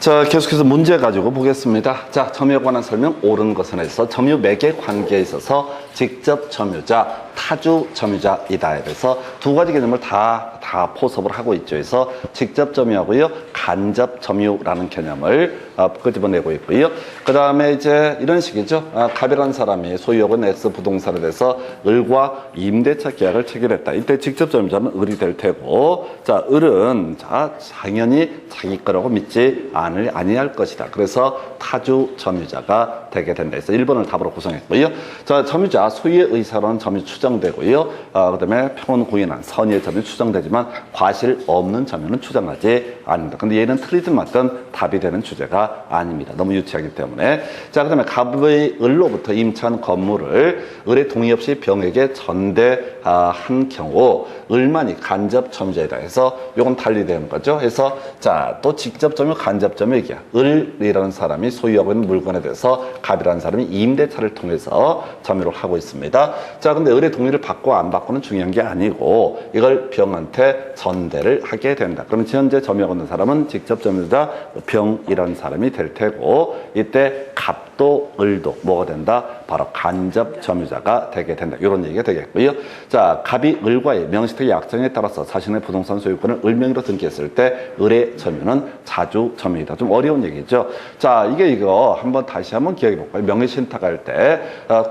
자, 계속해서 문제 가지고 보겠습니다. 자, 점유에 관한 설명 옳은 것은 해서 점유 매개 관계에 있어서 직접 점유자, 타주 점유자이다. 그래서 두 가지 개념을 다 포섭을 하고 있죠. 그래서 직접 점유하고요, 간접 점유라는 개념을 끄집어내고 있고요. 그 다음에 이제 이런 식이죠. 갑이라는 사람이 소유하고 있는 X 부동산에 대해서 을과 임대차 계약을 체결했다. 이때 직접 점유자는 을이 될 테고, 자, 을은 자 당연히 자기 거라고 믿지 아니할 것이다. 그래서 타주 점유자가 되게 된다. 그래서 1번을 답으로 구성했고요. 자, 점유자 소유의 의사로는 점유 추정되고요. 그다음에 평온 구인한 선의의 점유 추정되지만 과실 없는 점유는 추정하지 않는다. 근데 얘는 틀리든 맞든 답이 되는 주제가 아닙니다. 너무 유치하기 때문에. 자, 그다음에 갑의 을로부터 임차한 건물을 을의 동의 없이 병에게 전대한 경우 을만이 간접 점유자이다 해서 요건 달리되는 거죠. 그래서 자, 또 직접 점유, 간접 점유 얘기야. 을이라는 사람이 소유하고 있는 물건에 대해서 갑이라는 사람이 임대차를 통해서 점유를 하고 있습니다. 자, 근데 을의 동의를 받고 안 받고는 중요한 게 아니고 이걸 병한테 전대를 하게 된다. 그러면 현재 점유하고 있는 사람은 직접 점유자 병이라는 사람이 될 테고, 이때 갑도 을도 뭐가 된다? 바로 간접 점유자가 되게 된다. 이런 얘기가 되겠고요. 자, 갑이 을과의 명시택의 약정에 따라서 자신의 부동산 소유권을 을명의로 등기했을 때 을의 점유는 자주 점유이다. 좀 어려운 얘기죠. 자, 이거 다시 한번 기억해 볼까요? 명의신탁할 때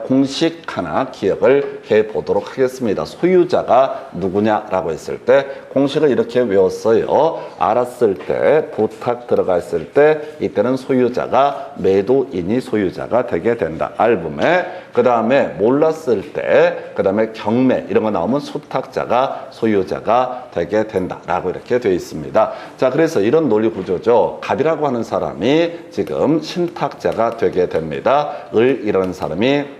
공식 하나 기억을 해 보도록 하겠습니다. 소유자가 누구냐라고 했을 때 공식을 이렇게 외웠어요. 알았을 때, 부탁 들어갔을 때 이때는 소유자가 매도인이 소유자가 되게 된다. 알범에. 그 다음에 몰랐을 때, 그 다음에 경매 이런 거 나오면 수탁자가 소유자가 되게 된다라고 이렇게 되어 있습니다. 자, 그래서 이런 논리 구조죠. 갑이라고 하는 사람이 지금 신탁자가 되게 됩니다. 을이라는 사람이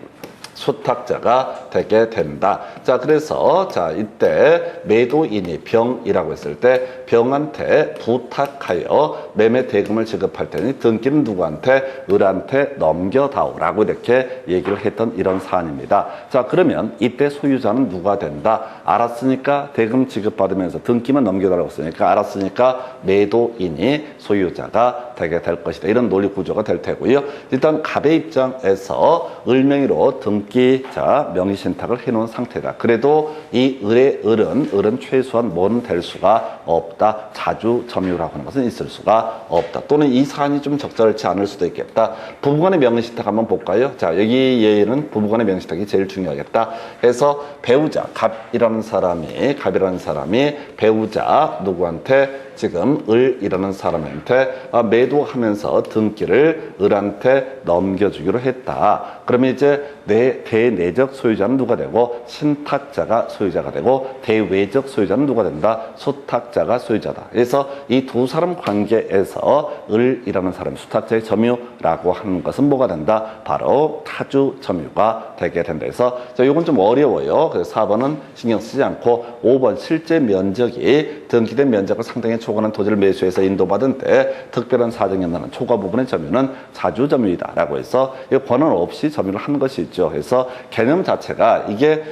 수탁자가 되게 된다. 자, 그래서 자, 이때 매도인이 병이라고 했을 때 병한테 부탁하여 매매 대금을 지급할 테니 등기는 누구한테? 을한테 넘겨다오라고 이렇게 얘기를 했던 이런 사안입니다. 자, 그러면 이때 소유자는 누가 된다? 알았으니까 대금 지급받으면서 등기만 넘겨달라고 했으니까 알았으니까 매도인이 소유자가 되게 될 것이다. 이런 논리 구조가 될 테고요. 일단 갑의 입장에서 을명의로 등기자 명의신탁을 해놓은 상태다. 그래도 이 을은 최소한 뭐는 될 수가 없다. 자주 점유라고 하는 것은 있을 수가 없다. 또는 이 사안이 좀 적절치 않을 수도 있겠다. 부부간의 명의신탁 한번 볼까요? 자, 여기 얘는 부부간의 명의신탁이 제일 중요하겠다. 해서 배우자 갑이라는 사람이 배우자 누구한테? 지금 을이라는 사람한테 매도하면서 등기를 을한테 넘겨주기로 했다. 그러면 이제 대내적 소유자는 누가 되고 신탁자가 소유자가 되고 대외적 소유자는 누가 된다? 수탁자가 소유자다. 그래서 이 두 사람 관계에서 을이라는 사람 수탁자의 점유라고 하는 것은 뭐가 된다? 바로 타주 점유가 되게 된다. 그래서 자, 이건 좀 어려워요. 그래서 4번은 신경 쓰지 않고 5번 실제 면적이 등기된 면적을 상당히 초과하는 토지를 매수해서 인도받은 때 특별한 사정이 없는 초과 부분의 점유는 자주 점유이다 라고 해서 권한 없이 점유를 한 것이 있죠. 그래서 개념 자체가 이게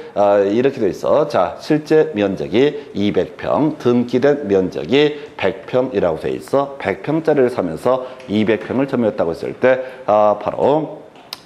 이렇게 돼 있어. 자, 실제 면적이 200평, 등기된 면적이 100평이라고 돼 있어. 100평짜리를 사면서 200평을 점유했다고 했을 때 바로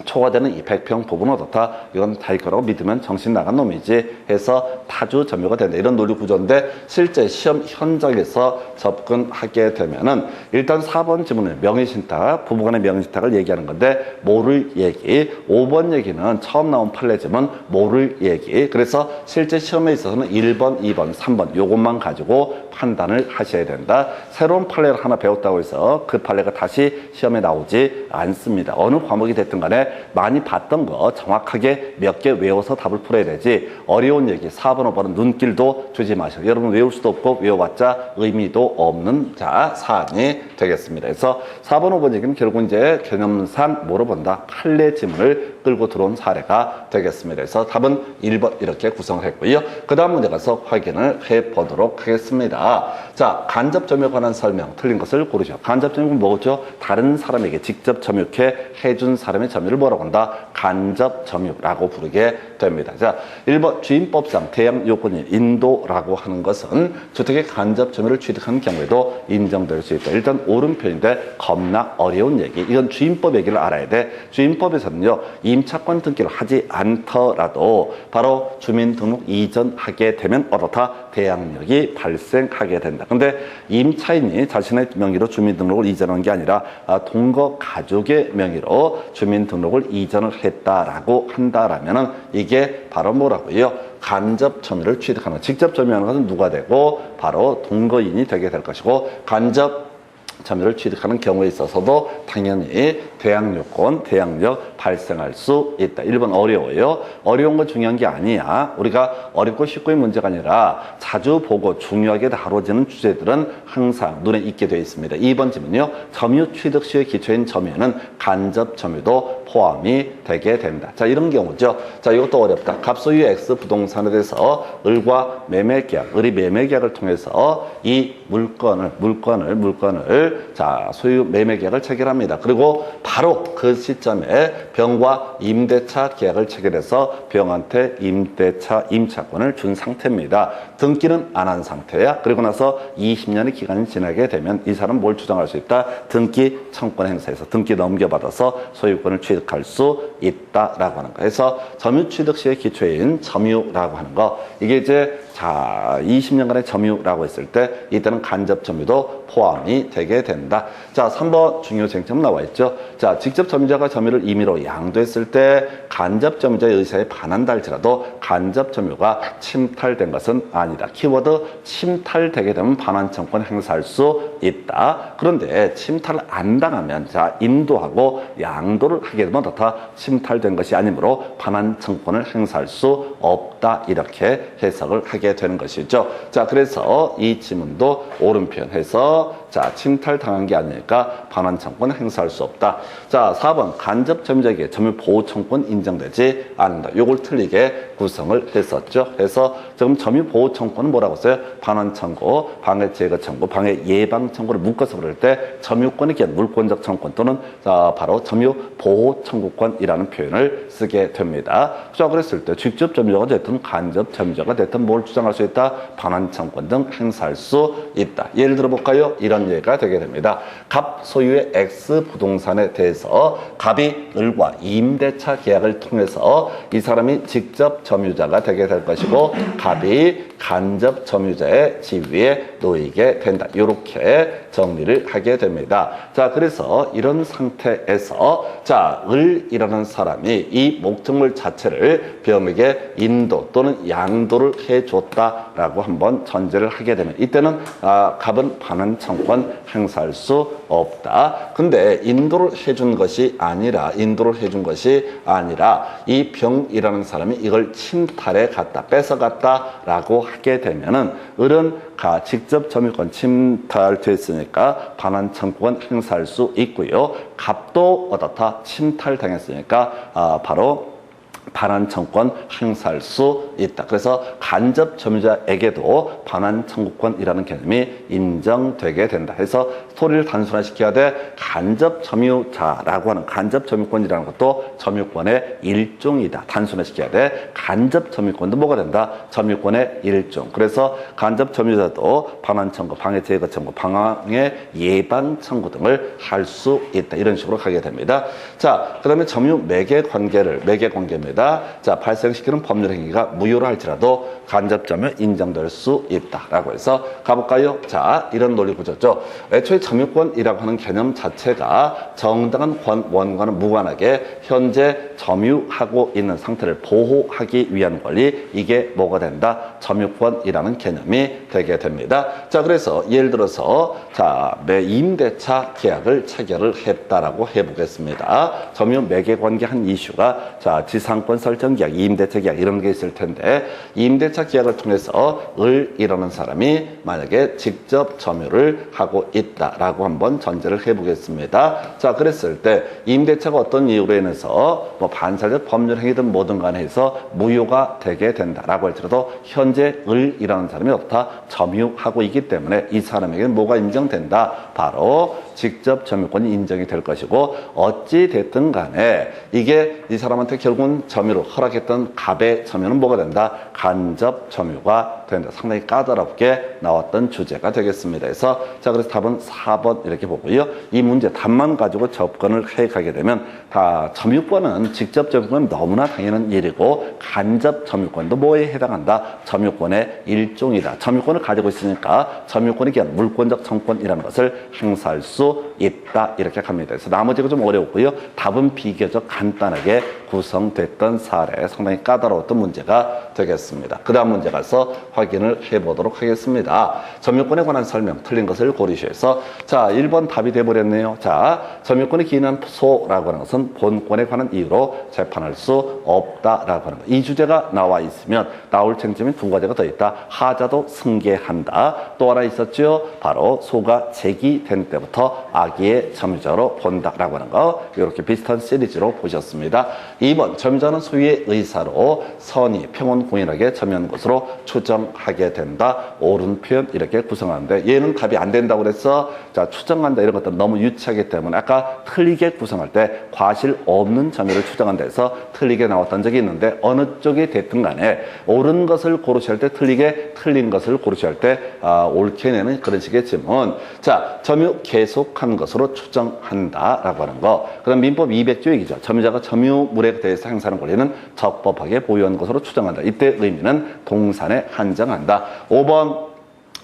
초과되는 이 100평 부분은 어떻다? 이건 자기 거라고 믿으면 정신 나간 놈이지 해서 타주 점유가 된다. 이런 논리 구조인데 실제 시험 현장에서 접근하게 되면은 일단 4번 지문은 명의신탁, 부부간의 명의신탁을 얘기하는 건데 모를 얘기, 5번 얘기는 처음 나온 판례지문 모를 얘기. 그래서 실제 시험에 있어서는 1번, 2번, 3번 요것만 가지고 판단을 하셔야 된다. 새로운 판례를 하나 배웠다고 해서 그 판례가 다시 시험에 나오지 않습니다. 어느 과목이 됐든 간에 많이 봤던 거 정확하게 몇 개 외워서 답을 풀어야 되지 어려운 얘기 4번, 5번은 눈길도 주지 마시고 여러분 외울 수도 없고 외워봤자 의미도 없는 사안이 되겠습니다. 그래서 4번, 5번 얘기는 결국 이제 개념상 뭐로 본다? 판례 지문을 끌고 들어온 사례가 되겠습니다. 그래서 답은 1번 이렇게 구성을 했고요. 그 다음 문제 가서 확인을 해보도록 하겠습니다. 있다. 자, 간접 점유에 관한 설명 틀린 것을 고르죠. 간접 점유는 뭐죠? 다른 사람에게 직접 점유해 해준 사람의 점유를 뭐라고 한다? 간접 점유라고 부르게 됩니다. 자, 1번 주임법상 대양 요건인 인도라고 하는 것은 주택의 간접 점유를 취득한 경우에도 인정될 수 있다. 일단 옳은 표현인데 겁나 어려운 얘기. 이건 주임법 얘기를 알아야 돼. 주임법에서는요, 임차권 등기를 하지 않더라도 바로 주민등록 이전하게 되면 어떻다? 대항력이 발생하게 된다. 근데 임차인이 자신의 명의로 주민등록을 이전한 게 아니라 동거 가족의 명의로 주민등록을 이전을 했다라고 한다라면은 이게 바로 뭐라고요? 간접 점유를 취득하는, 직접 점유하는 것은 누가 되고 바로 동거인이 되게 될 것이고, 간접 점유를 취득하는 경우에 있어서도 당연히 대항요건, 대항력 발생할 수 있다. 1번 어려워요. 어려운 건 중요한 게 아니야. 우리가 어렵고 쉽고의 문제가 아니라 자주 보고 중요하게 다뤄지는 주제들은 항상 눈에 익게 되어 있습니다. 2번 질문은요. 점유 취득 시의 기초인 점유에는 간접 점유도 포함이 되게 된다. 자, 이런 경우죠. 자, 이것도 어렵다. 갑소유 X 부동산에 대해서 을과 매매계약, 을이 매매계약을 통해서 이 물건을 자, 소유 매매계약을 체결합니다. 그리고 바로 그 시점에 병과 임대차 계약을 체결해서 병한테 임차권을 준 상태입니다. 등기는 안 한 상태야. 그리고 나서 20년의 기간이 지나게 되면 이 사람은 뭘 주장할 수 있다? 등기 청권 행사에서 등기 넘겨받아서 소유권을 취득할 수 있다라고 하는 거. 그래서 점유 취득 시의 기초인 점유라고 하는 거. 이게 이제 자, 20년간의 점유라고 했을 때 이때는 간접 점유도 포함이 되게 된다. 자, 3번 중요 쟁점 나와 있죠. 자, 직접 점유자가 점유를 임의로 양도했을 때 간접 점유자의 의사에 반한다 할지라도 간접 점유가 침탈된 것은 아니다. 키워드 침탈되게 되면 반환 청권 행사할 수 있다. 그런데 침탈을 안 당하면 자, 인도하고 양도를 하게 되면 어떻다? 침탈된 것이 아니므로 반환 청권을 행사할 수 없다. 이렇게 해석을 하게 되는 것이죠. 자, 그래서 이 지문도 옳은 표현해서 자, 침탈당한 게 아니니까 반환 청권 행사할 수 없다. 자, 4번 간접 점유자에게 점유 보호 청권 인정되지 않는다. 요걸 틀리게 구성을 했었죠. 그래서 지금 점유 보호 청권은 뭐라고 써요? 반환 청구, 방해 제거 청구, 방해 예방 청구를 묶어서 부를 때 점유권에 기한 물권적 청권 또는 바로 점유 보호 청구권이라는 표현을 쓰게 됩니다. 자, 그랬을 때 직접 점유자가 됐든 간접 점유자가 됐든 뭘 주장할 수 있다? 반환 청권 등 행사할 수 있다. 예를 들어 볼까요? 이런 예가 되게 됩니다. 갑 소유의 X 부동산에 대해서 갑이 을과 임대차 계약을 통해서 이 사람이 직접 점유자가 되게 될 것이고 갑이 간접 점유자의 지위에 놓이게 된다. 이렇게 정리를 하게 됩니다. 자, 그래서 이런 상태에서 자, 을이라는 사람이 이 목적물 자체를 병에게 인도 또는 양도를 해줬다라고 한번 전제를 하게 되면 이때는 갑은 반환 청권 행사할 수 없다. 근데 인도를 해준 것이 아니라 이 병이라는 사람이 이걸 침탈해 갔다, 뺏어갔다라고 하게 되면은 을은 직접 점유권 침탈됐으니까 반환 청구권 행사할 수 있고요. 갑도 어떻다? 침탈당했으니까 바로 반환 청구권 행사할 수 있다. 그래서 간접 점유자에게도 반환 청구권이라는 개념이 인정되게 된다. 해서 소리를 단순화시켜야 돼. 간접 점유자라고 하는 간접 점유권이라는 것도 점유권의 일종이다. 단순화시켜야 돼. 간접 점유권도 뭐가 된다? 점유권의 일종. 그래서 간접 점유자도 반환 청구, 방해 제거 청구, 방해 예방 청구 등을 할 수 있다. 이런 식으로 가게 됩니다. 자, 그다음에 점유 매개 관계입니다. 자, 발생시키는 법률 행위가 무효로 할지라도 간접 점유 인정될 수 있다라고 해서 가볼까요? 자, 이런 논리 구조죠. 애초에 점유권이라고 하는 개념 자체가 정당한 원과는 무관하게 현재 점유하고 있는 상태를 보호하기 위한 권리, 이게 뭐가 된다? 점유권이라는 개념이 되게 됩니다. 자, 그래서 예를 들어서 자, 임대차 계약을 체결을 했다라고 해보겠습니다. 점유 매개 관계 한 이슈가 자, 지상권 지상권 설정 계약, 임대차 계약 이런 게 있을 텐데 임대차 계약을 통해서 을이라는 사람이 만약에 직접 점유를 하고 있다라고 한번 전제를 해보겠습니다. 자, 그랬을 때 임대차가 어떤 이유로 인해서 뭐 반사적 법률 행위든 뭐든 간에 해서 무효가 되게 된다라고 할지라도 현재 을이라는 사람이 어떻다? 점유하고 있기 때문에 이 사람에게는 뭐가 인정된다? 바로 직접 점유권이 인정이 될 것이고 어찌 됐든 간에 이게 이 사람한테 결국은 점유를 허락했던 갑의 점유는 뭐가 된다? 간접 점유가 된다. 상당히 까다롭게 나왔던 주제가 되겠습니다. 그래서 답은 4번 이렇게 보고요. 이 문제 답만 가지고 접근을 해 가게 되면 다 점유권은 직접 점유권은 너무나 당연한 일이고 간접 점유권도 뭐에 해당한다? 점유권의 일종이다. 점유권을 가지고 있으니까 점유권이 기한 물권적 청권이라는 것을 행사할 수 있다. 이렇게 갑니다. 그래서 나머지가 좀 어려웠고요. 답은 비교적 간단하게 구성됐던 사례, 상당히 까다로웠던 문제가 되겠습니다. 그 다음 문제 가서 확인을 해보도록 하겠습니다. 점유권에 관한 설명 틀린 것을 고르시해서 자 1번 답이 돼버렸네요. 자 점유권이 기인한 소라고 하는 것은 본권에 관한 이유로 재판할 수 없다라고 하는 것. 이 주제가 나와 있으면 나올 쟁점이 두 가지가 더 있다. 하자도 승계한다. 또 하나 있었죠. 바로 소가 제기된 때부터 악의의 점유자로 본다라고 하는 거. 이렇게 비슷한 시리즈로 보셨습니다. 2번 점유자는 소유의 의사로 선의, 평온공연하게 점유한 것으로 추정하게 된다. 옳은 표현 이렇게 구성하는데 얘는 답이 안 된다고 그래서 자 추정한다 이런 것들 너무 유치하기 때문에 아까 틀리게 구성할 때 과실 없는 점유를 추정한다 해서 틀리게 나왔던 적이 있는데 어느 쪽이 됐든 간에 옳은 것을 고르셔야 할 때 틀리게 틀린 것을 고르셔야 할 때 옳게 내는 그런 식의 질문. 자 점유 계속한 것으로 추정한다라고 하는 거. 그다음 민법 200조 얘기죠. 점유자가 점유물에 대해서 행사하는 권리는 적법하게 보유한 것으로 추정한다. 이때 의미는 동산에 한정한다. 5번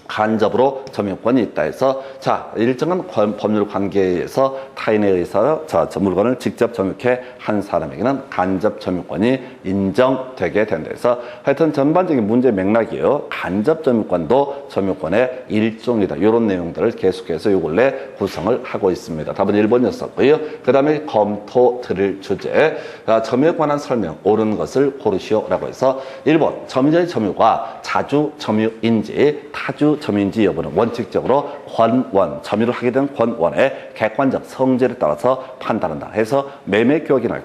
간접으로 점유권이 있다 해서 자 일정한 법률 관계에 의해서 타인에 의해서 저 물건을 직접 점유케 한 사람에게는 간접 점유권이 인정되게 된다 해서 하여튼 전반적인 문제 맥락이요. 간접 점유권도 점유권의 일종이다. 이런 내용들을 계속해서 요 근래 구성을 하고 있습니다. 답은 1번이었었고요. 그 다음에 검토 드릴 주제 점유에 관한 설명 옳은 것을 고르시오라고 해서 1번 점유자의 점유가 자주 점유인지 타주 점유인지 여부는 원칙적으로 권원, 점유를 하게 된 권원의 객관적 성질에 따라서 판단한다 해서 매매 계약이나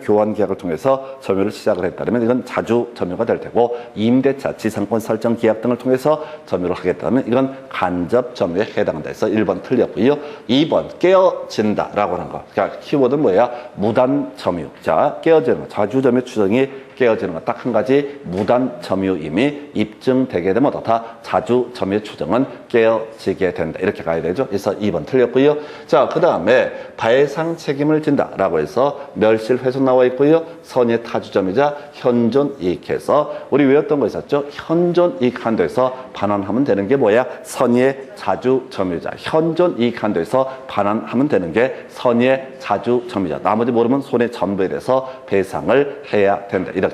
교환 계약을 통해서 점유를 시작을 했다면 이건 자주 점유가 될 테고 임대차, 지상권 설정 계약 등을 통해서 점유를 하겠다면 이건 간접 점유에 해당한다 해서 1번 틀렸고요. 2번 깨어진다라고 하는 거. 그러니까 키워드는 뭐야? 무단 점유. 자, 깨어지는 거. 자주 점유 추정이 깨어지는 것 딱 한 가지 무단 점유임이 입증되게 되면 어떻다? 자주 점유 추정은 깨어지게 된다. 이렇게 가야 되죠. 그래서 2번 틀렸고요. 자, 그 다음에 배상 책임을 진다라고 해서 멸실 훼손 나와 있고요. 선의 타주 점유자 현존 이익해서 우리 외웠던 거 있었죠. 현존 이익 한도에서 반환하면 되는 게 뭐야? 선의 자주 점유자 현존 이익 한도에서 반환하면 되는 게 선의 자주 점유자. 나머지 모르면 손해 전부에 대해서 배상을 해야 된다. 이렇게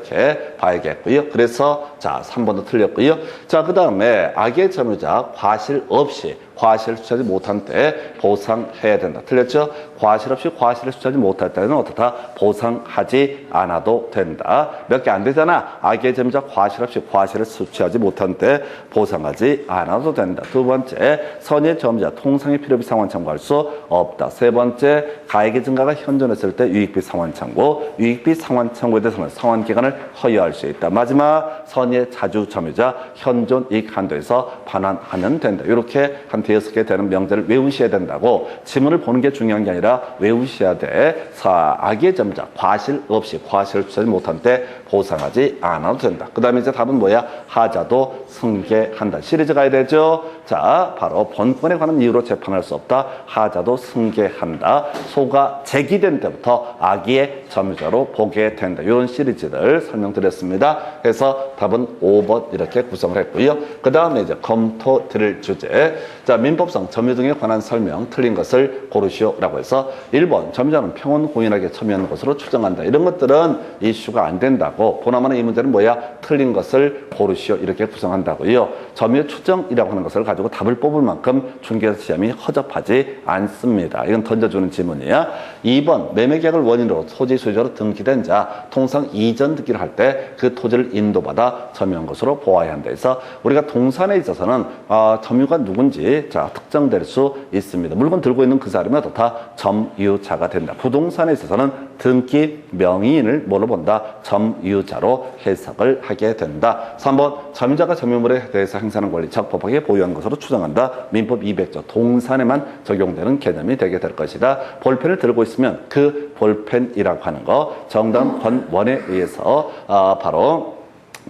봐야겠고요. 그래서 자 3번도 틀렸고요. 자 그 다음에 악의 점유자 과실 없이 과실을 수취하지 못한 때 보상해야 된다. 틀렸죠? 과실 없이 과실을 수취하지 못할 때는 어떻다? 보상하지 않아도 된다. 몇 개 안 되잖아. 악의 점유자 과실 없이 과실을 수취하지 못한 때 보상하지 않아도 된다. 두 번째, 선의 점유자 통상의 필요비 상환 청구할 수 없다. 세 번째, 가액의 증가가 현존했을 때 유익비 상환 청구, 유익비 상환 청구에 대해서는 상환 기간을 허용할 수 있다. 마지막, 선의 자주 점유자 현존 이익 한도에서 반환하면 된다. 이렇게 한 대여섯 개 되는 명제를 외우셔야 된다고. 지문을 보는 게 중요한 게 아니라 외우셔야 돼. 악의 점유자 과실 없이 과실을 취하지 못한 때 보상하지 않아도 된다. 그 다음에 이제 답은 뭐야? 하자도 승계한다. 시리즈 가야 되죠? 자, 바로 본권에 관한 이유로 재판할 수 없다. 하자도 승계한다. 소가 제기된 때부터 악의 점유자로 보게 된다. 이런 시리즈를 설명드렸습니다. 그래서 답은 5번 이렇게 구성을 했고요. 그 다음에 이제 검토 드릴 주제. 자, 자, 민법상 점유 등에 관한 설명 틀린 것을 고르시오라고 해서 1번 점유자는 평온 공인하게 참여하는 것으로 추정한다. 이런 것들은 이슈가 안 된다고 보나마나 이 문제는 뭐야? 틀린 것을 고르시오 이렇게 구성한다고요. 점유 추정이라고 하는 것을 가지고 답을 뽑을 만큼 중개사 시험이 허접하지 않습니다. 이건 던져주는 질문이야. 2번 매매계약을 원인으로 토지 소유자로 등기된 자 통상 이전 등기를 할 때 그 토지를 인도받아 점유한 것으로 보아야 한다. 그래서 우리가 동산에 있어서는 점유가 누군지 자 특정될 수 있습니다. 물건 들고 있는 그 사람이 어떻다? 점유자가 된다. 부동산에 있어서는 등기 명의인을 뭐로 본다? 점유자로 해석을 하게 된다. 3번 점유자가 점유물에 대해서 행사하는 권리 적법하게 보유한 것으로 추정한다. 민법 200조 동산에만 적용되는 개념이 되게 될 것이다. 볼펜을 들고 있으면 그 볼펜이라고 하는 거 정당 권원에 의해서 바로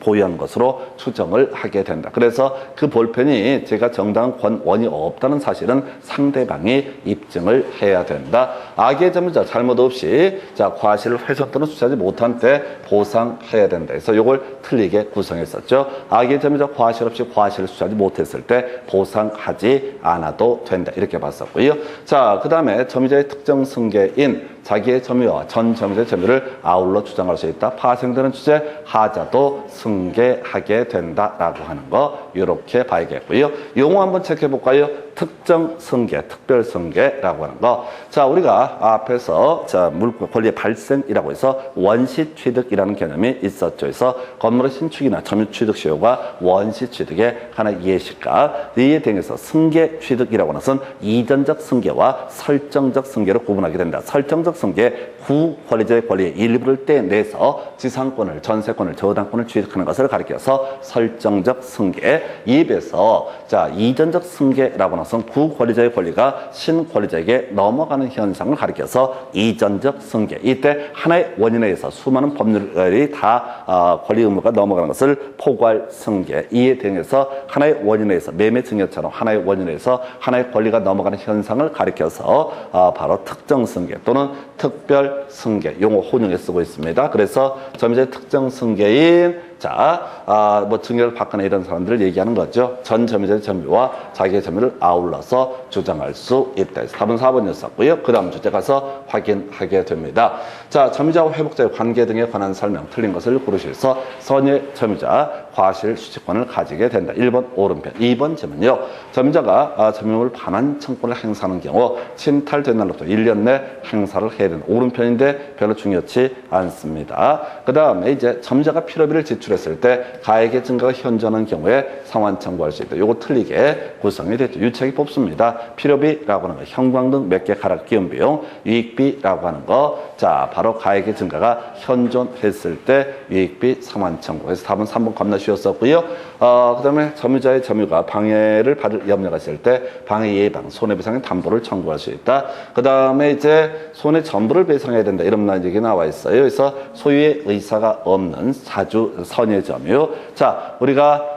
보유한 것으로 추정을 하게 된다. 그래서 그 볼펜이 제가 정당한 권원이 없다는 사실은 상대방이 입증을 해야 된다. 악의 점유자 잘못 없이 자 과실을 훼손 또는 수취하지 못한 때 보상해야 된다. 그래서 이걸 틀리게 구성했었죠. 악의 점유자 과실 없이 과실을 수취하지 못했을 때 보상하지 않아도 된다. 이렇게 봤었고요. 자, 그 다음에 점유자의 특정 승계인 자기의 점유와 전 점유자의 점유를 아울러 주장할 수 있다. 파생되는 주제 하자도 승계하게 된다라고 하는 거 이렇게 봐야겠고요. 용어 한번 체크해 볼까요? 특정 승계, 특별 승계라고 하는 거. 자, 우리가 앞에서 자 물권 권리의 발생이라고 해서 원시 취득이라는 개념이 있었죠. 그래서 건물의 신축이나 점유 취득 시효가 원시 취득의 하나의 예시가 이에 대해서 승계 취득이라고 하는 것은 이전적 승계와 설정적 승계로 구분하게 된다. 설정적 승계 구권리자의 권리의 일부를 떼내서 지상권을, 전세권을, 저당권을 취득하는 것을 가리켜서 설정적 승계. 이에 비해서 자 이전적 승계라고 하는 것은 구권리자의 권리가 신권리자에게 넘어가는 현상을 가리켜서 이전적 승계. 이때 하나의 원인에 의해서 수많은 법률이 다 권리 의무가 넘어가는 것을 포괄 승계. 이에 대해서 하나의 원인에 의해서 매매 증여처럼 하나의 원인에 의해서 하나의 권리가 넘어가는 현상을 가리켜서 바로 특정 승계 또는 특별 승계 용어 혼용해 쓰고 있습니다. 그래서 점유자의 특정 승계인 뭐 증여를 받거나 이런 사람들을 얘기하는 거죠. 전 점유자의 점유와 자기의 점유를 아울러서 주장할 수 있다. 그래서 답은 4번이었었고요. 그 다음 주제 가서 확인하게 됩니다. 자, 점유자와 회복자의 관계 등에 관한 설명 틀린 것을 고르셔서 선의 점유자 과실 수취권을 가지게 된다. 1번 오른편. 2번 질문요. 점유자가 점유물 반환 청구를 행사하는 경우 침탈된 날로부터 1년 내 행사를 해야 된다. 오른편인데 별로 중요치 않습니다. 그 다음에 이제 점유자가 필요비를 지출했을 때 가액의 증가가 현저한 경우에 상환 청구할 수 있다. 요거 틀리게 구성이 됐죠. 유책이 뽑습니다. 필요비라고 하는 거, 형광등 몇 개 갈아 끼운 비용, 유익비라고 하는 거. 자, 바로 가액의 증가가 현존했을 때 유익비 상환 청구. 그래서 답은 3번 겁나 쉬웠었고요. 그 다음에 점유자의 점유가 방해를 받을 염려가 있을 때 방해 예방, 손해배상의 담보를 청구할 수 있다. 그 다음에 이제 손해 전부를 배상해야 된다. 이런 얘기 나와 있어요. 그래서 소유의 의사가 없는 사주 선의 점유. 자, 우리가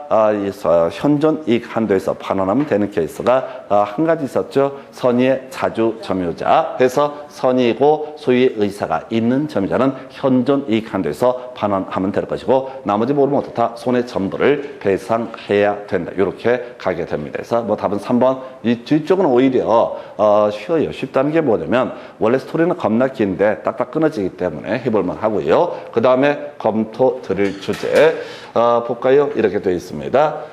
현존 이익 한도에서 반환하면 되는 케이스가 한 가지 있었죠. 선의의 자주 점유자. 그래서 선의고 소유의 의사가 있는 점유자는 현존 이익 한도에서 반환하면 될 것이고 나머지 모르면 어떻다? 손해 전부를 배상해야 된다. 이렇게 가게 됩니다. 그래서 뭐 답은 3번. 이 뒤쪽은 오히려 쉬워요. 쉽다는 게 뭐냐면 원래 스토리는 겁나 긴데 딱딱 끊어지기 때문에 해볼만 하고요. 그 다음에 검토 드릴 주제 볼까요? 이렇게 되어 있습니다.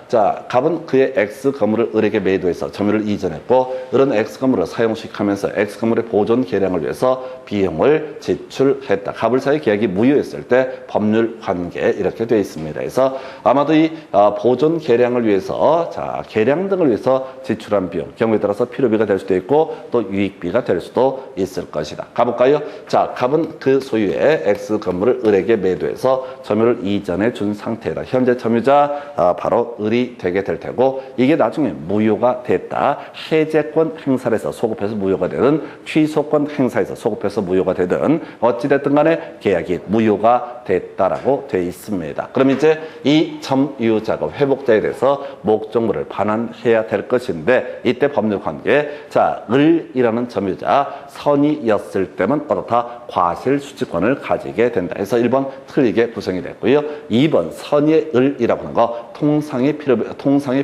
자, 갑은 그의 X 건물을 을에게 매도해서 점유를 이전했고 을은 X 건물을 사용식하면서 X 건물의 보존 개량을 위해서 비용을 지출했다. 갑을 사이 계약이 무효했을 때 법률 관계 이렇게 되어 있습니다. 그래서 아마도 이 보존 개량을 위해서 자 개량 등을 위해서 지출한 비용 경우에 따라서 필요비가 될 수도 있고 또 유익비가 될 수도 있을 것이다. 가볼까요? 자, 갑은 그 소유의 X 건물을 을에게 매도해서 점유를 이전해 준 상태다. 현재 점유자 바로 을이 되게 될 테고 이게 나중에 무효가 됐다. 해제권 행사에서 소급해서 무효가 되든 취소권 행사에서 소급해서 무효가 되든 어찌됐든 간에 계약이 무효가 됐다라고 돼 있습니다. 그럼 이제 이 점유자가 회복자에 대해서 목적물을 반환해야 될 것인데 이때 법률 관계 자 을이라는 점유자 선이었을 때는 어떻다? 과실 수취권을 가지게 된다. 그래서 1번 틀리게 구성이 됐고요. 2번 선의 을이라고 하는 거 통상의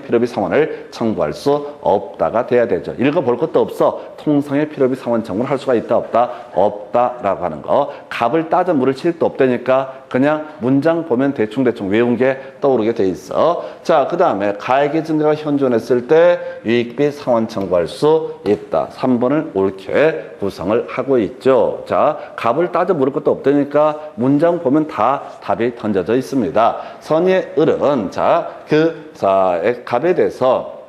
필요비 상환을 청구할 수 없다가 돼야 되죠. 읽어볼 것도 없어. 통상의 필요비 상환 청구를 할 수가 있다 없다? 없다라고 하는 거. 값을 따져 물을 칠 도 없다니까 그냥 문장 보면 대충 외운 게 떠오르게 돼 있어. 자, 그 다음에 가액의 증가가 현존했을 때 유익비 상환 청구할 수 있다. 3번을 옳게 구성을 하고 있죠. 자, 값을 따져 물을 것도 없다니까 문장 보면 다 답이 던져져 있습니다. 선의의 을은 값에 대해서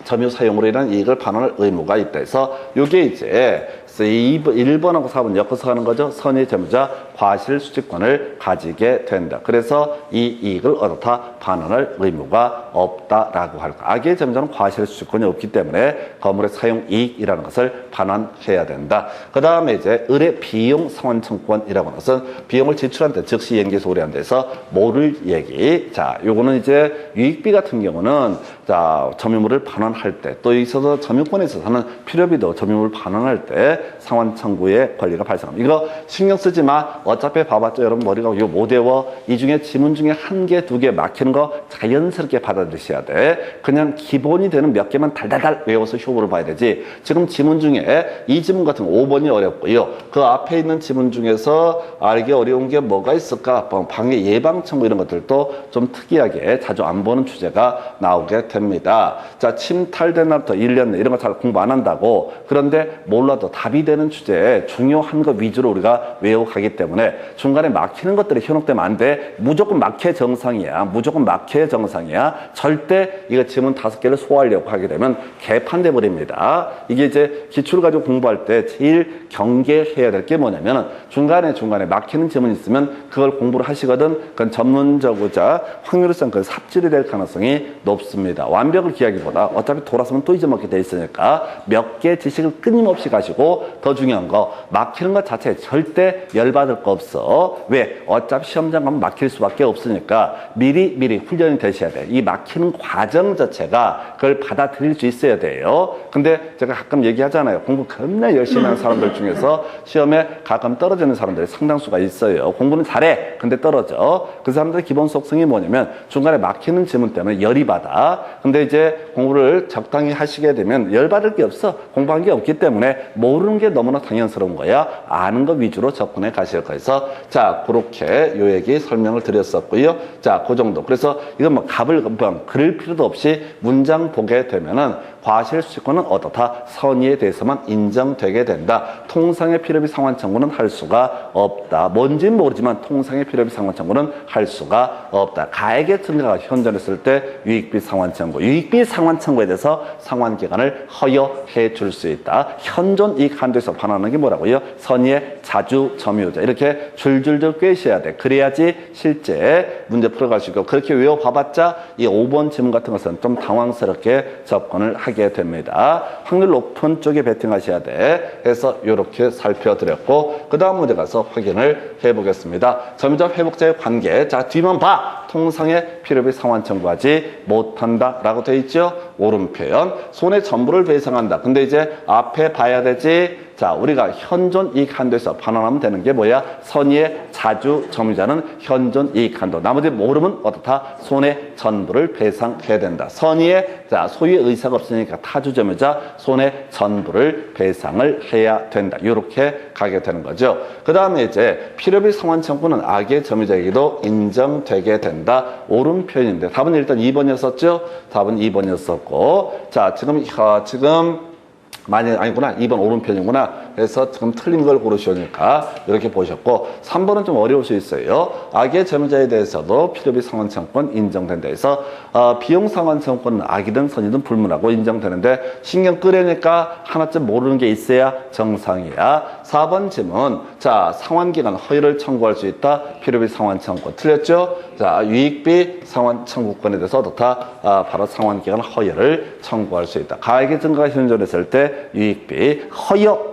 점유 사용으로 인한 이익을 반환할 의무가 있다 해서 이게 이제 1번하고 4번 엮어서 하는 거죠. 선의 점유자 과실 수집권을 가지게 된다. 그래서 이 이익을 얻어다 반환할 의무가 없다라고 할 거. 악의 점유자는 과실 수집권이 없기 때문에 건물의 사용 이익이라는 것을 반환해야 된다. 그 다음에 이제 을의 비용 상환 청구권이라고 하는 것은 비용을 지출한 데 즉시 연기 소리한 데서 모를 얘기. 자, 요거는 이제 유익비 같은 경우는 자, 점유물을 반환할 때 또 있어서 점유권에 있어서는 필요비도 점유물 반환할 때 상환 청구의 권리가 발생합니다. 이거 신경 쓰지 마. 어차피 봐봤죠. 여러분 머리가 이거 못 외워. 이 중에 지문 중에 한 개, 두 개 막히는 거 자연스럽게 받아들이셔야 돼. 그냥 기본이 되는 몇 개만 달달달 외워서 효과를 봐야 되지. 지금 지문 중에 이 지문 같은 거 5번이 어렵고요. 그 앞에 있는 지문 중에서 알기 어려운 게 뭐가 있을까? 방해 예방 청구 이런 것들도 좀 특이하게 자주 안 보는 주제가 나오게 됩니다. 자, 침탈된 날부터 1년 내 이런 거 잘 공부 안 한다고. 그런데 몰라도 답이 되는 주제에 중요한 것 위주로 우리가 외워가기 때문에 중간에 막히는 것들이 현혹되면 안 돼. 무조건 막혀 정상이야. 무조건 막혀 정상이야. 절대 이거 지문 5개를 소화하려고 하게 되면 개판돼 버립니다. 이게 이제 기출을 가지고 공부할 때 제일 경계해야 될 게 뭐냐면 중간에 막히는 지문이 있으면 그걸 공부를 하시거든. 그건 전문적으자 확률상 그 삽질이 될 가능성이 높습니다. 완벽을 기하기보다 어차피 돌아서면 또 잊어먹게 돼 있으니까 몇 개 지식을 끊임없이 가지고 더 중요한 거 막히는 것 자체에 절대 열받을 거 없어. 왜? 어차피 시험장 가면 막힐 수밖에 없으니까 미리 훈련이 되셔야 돼. 이 막히는 과정 자체가 그걸 받아들일 수 있어야 돼요. 근데 제가 가끔 얘기하잖아요. 공부 겁나 열심히 하는 사람들 중에서 시험에 가끔 떨어지는 사람들이 상당수가 있어요. 공부는 잘해. 근데 떨어져. 그 사람들의 기본 속성이 뭐냐면 중간에 막히는 지문 때문에 열이 받아. 근데 이제 공부를 적당히 하시게 되면 열받을 게 없어. 공부한 게 없기 때문에 모르는 게 너무나 당연스러운 거야. 아는 것 위주로 접근해 가실 거여서 자, 그렇게 요 얘기 설명을 드렸었고요. 자, 그 정도. 그래서 이건 뭐 값을 그릴 필요도 없이 문장 보게 되면은 과실 수익권은 어떻다? 선의에 대해서만 인정되게 된다. 통상의 필요비 상환 청구는 할 수가 없다. 뭔지는 모르지만 통상의 필요비 상환 청구는 할 수가 없다. 가액의 증가가 현존했을 때 유익비 상환 청구. 유익비 상환 청구에 대해서 상환 기간을 허여해 줄 수 있다. 현존 이익 한도에서 반환하는 게 뭐라고요? 선의의 자주 점유자. 이렇게 줄줄줄 꿰셔야 돼. 그래야지 실제 문제 풀어갈 수 있고 그렇게 외워봐봤자 이 5번 지문 같은 것은 좀 당황스럽게 접근을 하게 됩니다. 확률 높은 쪽에 베팅하셔야 돼. 그래서 이렇게 살펴드렸고 그 다음 문제 가서 확인을 해보겠습니다. 점유자 회복자의 관계. 자, 뒤만 봐. 통상의 필요비 상환 청구하지 못한다 라고 되어 있죠. 옳은 표현. 손해 전부를 배상한다. 근데 이제 앞에 봐야 되지. 자, 우리가 현존 이익 한도에서 반환하면 되는 게 뭐야? 선의의 자주 점유자는 현존 이익 한도. 나머지 모르면 어떻다? 손해 전부를 배상해야 된다. 선의의 자, 소유의 의사가 없으니까 타주 점유자 손해 전부를 배상을 해야 된다. 이렇게 가게 되는 거죠. 그 다음에 이제 필요비 상환 청구는 악의 점유자에게도 인정되게 된다. 옳은 표현인데 답은 일단 2번이었었죠? 답은 2번이었었고 자, 지금 아니구나. 2번 오른편이구나. 그래서 지금 틀린 걸 고르시니까 이렇게 보셨고 3번은 좀 어려울 수 있어요. 악의 점유자에 대해서도 필요비 상환 청구권 인정된다 해서 비용 상환 청구권은 악이든 선이든 불문하고 인정되는데 신경 끄려니까 하나쯤 모르는 게 있어야 정상이야. 4번 질문. 자, 상환기간 허위를 청구할 수 있다. 필요비 상환 청구권 틀렸죠? 자, 유익비 상환 청구권에 대해서 어떻다? 바로 상환기간 허위를 청구할 수 있다. 가액의 증가가 현존했을 때 유익비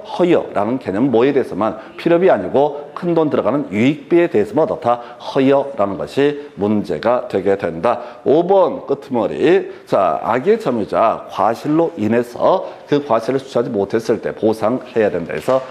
허여라는 개념은 뭐에 대해서만 필요비 아니고 큰돈 들어가는 유익비에 대해서 어떻다? 허여라는 것이 문제가 되게 된다. 5번 끄트머리. 자, 악의 점유자 과실로 인해서 그 과실을 수취하지 못했을 때 보상해야 된다 해서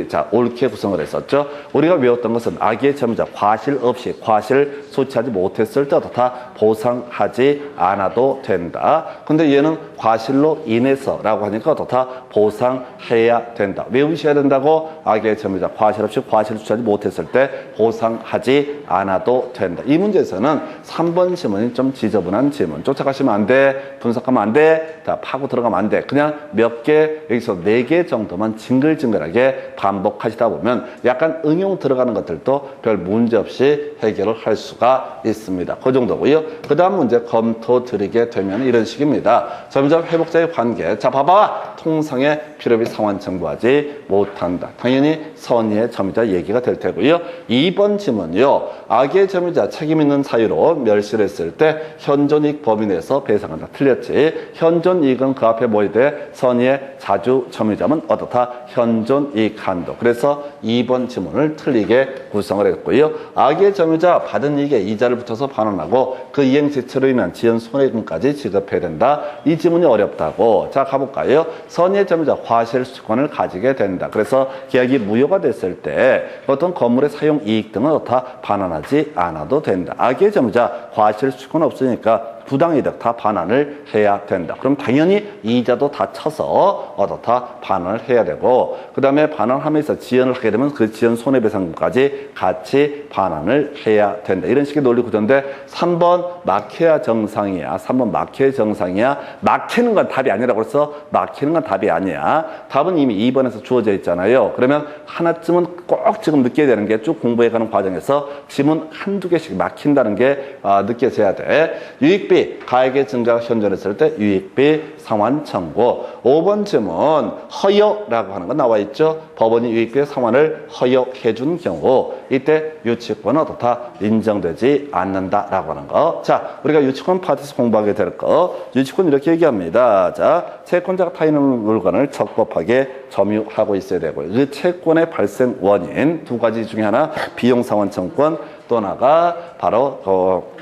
자, 옳게 구성을 했었죠. 우리가 외웠던 것은 악의 점유자 과실 없이 과실을 수취하지 못했을 때 어떻다? 보상하지 않아도 된다. 근데 얘는 과실로 인해서라고 하니까 어떻다? 보상해야 된다. 왜 의시해야 된다고? 악의 점유자 과실 없이 과실을 수취하지 못했을 때 보상하지 않아도 된다. 이 문제에서는 3번 지문이 좀 지저분한 지문. 쫓아가시면 안 돼. 분석하면 안 돼. 다 파고 들어가면 안 돼. 그냥 몇 개, 여기서 4개 정도만 징글징글하게 반복하시다 보면 약간 응용 들어가는 것들도 별 문제 없이 해결을 할 수가 있습니다. 그 정도고요. 그 다음 문제 검토 드리게 되면 이런 식입니다. 점점 회복자의 관계. 자, 봐봐. 통상의 필요비 상환 청구하지 못한다. 당연히 선의의 점유자 얘기가 될 테고요. 2번 지문요. 악의 점유자 책임 있는 사유로 멸시를 했을 때 현존이익 범위 내에서 배상한다. 틀렸지. 현존이익은 그 앞에 뭐에 대해 선의의 자주 점유자면 어떻다? 현존이익 한도. 그래서 2번 지문을 틀리게 구성을 했고요. 악의 점유자 받은 이익에 이자를 붙여서 반환하고 그 이행 지체로 인한 지연 손해금까지 지급해야 된다. 이 지문이 어렵다고. 자, 가볼까요? 선의의 점유자 과실 수권을 가지게 된다. 그래서 계약이 무효가 됐을 때 어떤 건물의 사용 이익 등은 어떻다? 반환하지 않아도 된다. 악의 점유자 과실 수권 없으니까 부당이득 다 반환을 해야 된다. 그럼 당연히 이자도 다 쳐서 어떻다? 반환을 해야 되고, 그 다음에 반환하면서 지연을 하게 되면 그 지연 손해배상금까지 같이 반환을 해야 된다. 이런 식의 논리 구조인데 3번 막혀야 정상이야. 3번 막혀야 정상이야. 막히는 건 답이 아니라고 해서 막히는 건 답이 아니야. 답은 이미 2번에서 주어져 있잖아요. 그러면 하나쯤은 꼭 지금 느껴야 되는 게 쭉 공부해가는 과정에서 지문 한두 개씩 막힌다는 게 느껴져야 돼. 유익비 가액의 증가가 현존했을 때 유익비 상환 청구. 5번 지문 허여라고 하는 거 나와 있죠. 법원이 유익비의 상환을 허여해 준 경우 이때 유치권은 어떻다? 인정되지 않는다라고 하는 거. 자, 우리가 유치권 파트에서 공부하게 될 거. 유치권 이렇게 얘기합니다. 자, 채권자가 타인의 물건을 적법하게 점유하고 있어야 되고요. 그 채권의 발생 원인 두 가지 중에 하나 비용 상환 청구권, 또 하나가 바로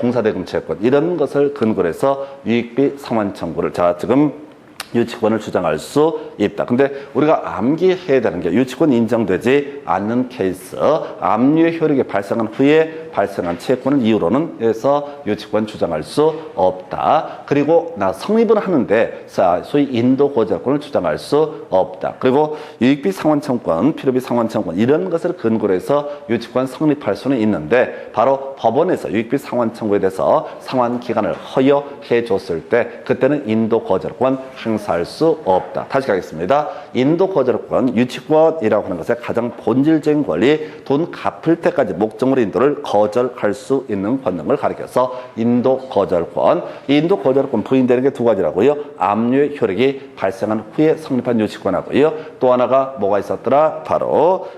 공사대금 채권, 이런 것을 근거로 해서 유익비 상환 청구를 지금 유치권을 주장할 수 있다. 근데 우리가 암기해야 되는 게 유치권 인정되지 않는 케이스, 압류의 효력이 발생한 후에 발생한 채권을 이유로는 해서 유치권 주장할 수 없다. 그리고 성립은 하는데 소위 인도 거절권을 주장할 수 없다. 그리고 유익비 상환 청구권, 필요비 상환 청구권 이런 것을 근거로 해서 유치권 성립할 수는 있는데 바로 법원에서 유익비 상환 청구에 대해서 상환 기간을 허여해 줬을 때 그때는 인도 거절권 행사할 수 없다. 다시 가겠습니다. 인도 거절권, 유치권이라고 하는 것의 가장 본질적인 권리, 돈 갚을 때까지 목적물의 인도를 거절할 수 있는 권능을 가리켜서 인도 거절권. 이 인도 거절권 부인되는 게 두 가지라고요. 압류의 효력이 발생한 후에 성립한 유치권하고요. 또 하나가 뭐가 있었더라? 바로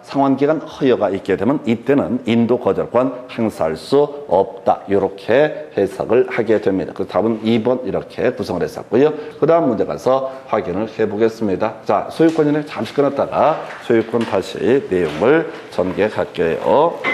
상환기간 허여가 있게 되면 이때는 인도 거절권 행사할 수 없다. 이렇게 해석을 하게 됩니다. 그 답은 2번 이렇게 구성을 했었고요. 그 다음 문제 가서 확인을 해보겠습니다. 자, 소유권 전에 잠시 끊었다가 소유권 다시 내용을 전개할게요.